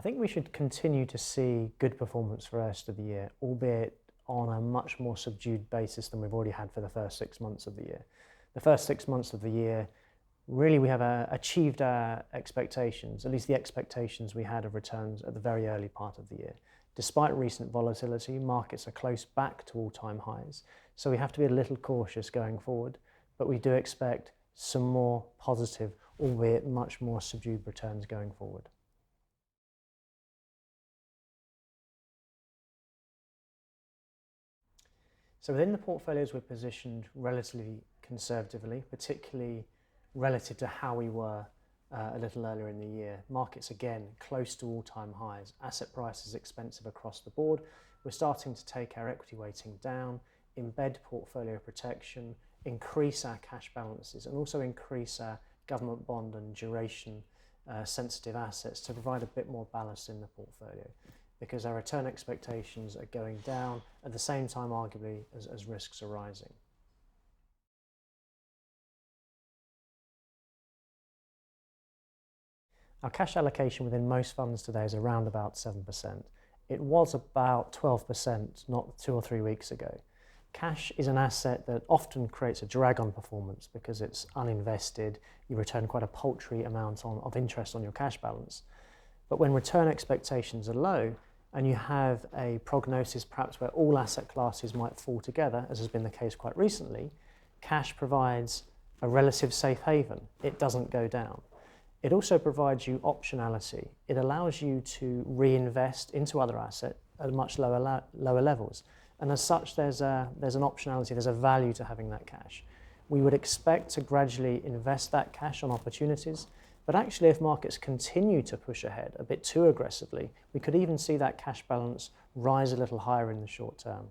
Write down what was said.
I think we should continue to see good performance for the rest of the year, albeit on a much more subdued basis than we've already had for the first 6 months of the year. The first 6 months of the year, really we have achieved our expectations, at least the expectations we had of returns at the very early part of the year. Despite recent volatility, markets are close back to all-time highs, so we have to be a little cautious going forward, but we do expect some more positive, albeit much more subdued returns going forward. So within the portfolios, we're positioned relatively conservatively, particularly relative to how we were a little earlier in the year. Markets, again, close to all-time highs. Asset prices expensive across the board. We're starting to take our equity weighting down, embed portfolio protection, increase our cash balances, and also increase our government bond and duration sensitive assets to provide a bit more ballast in the portfolio, because our return expectations are going down at the same time, arguably, as risks are rising. Our cash allocation within most funds today is around about 7%. It was about 12% not 2 or 3 weeks ago. Cash is an asset that often creates a drag on performance because it's uninvested. You return quite a paltry amount of interest on your cash balance. But when return expectations are low, and you have a prognosis perhaps where all asset classes might fall together, as has been the case quite recently, cash provides a relative safe haven. It doesn't go down. It also provides you optionality. It allows you to reinvest into other assets at much lower levels. And as such, there's an optionality, there's a value to having that cash. We would expect to gradually invest that cash on opportunities, but actually if markets continue to push ahead a bit too aggressively, we could even see that cash balance rise a little higher in the short term.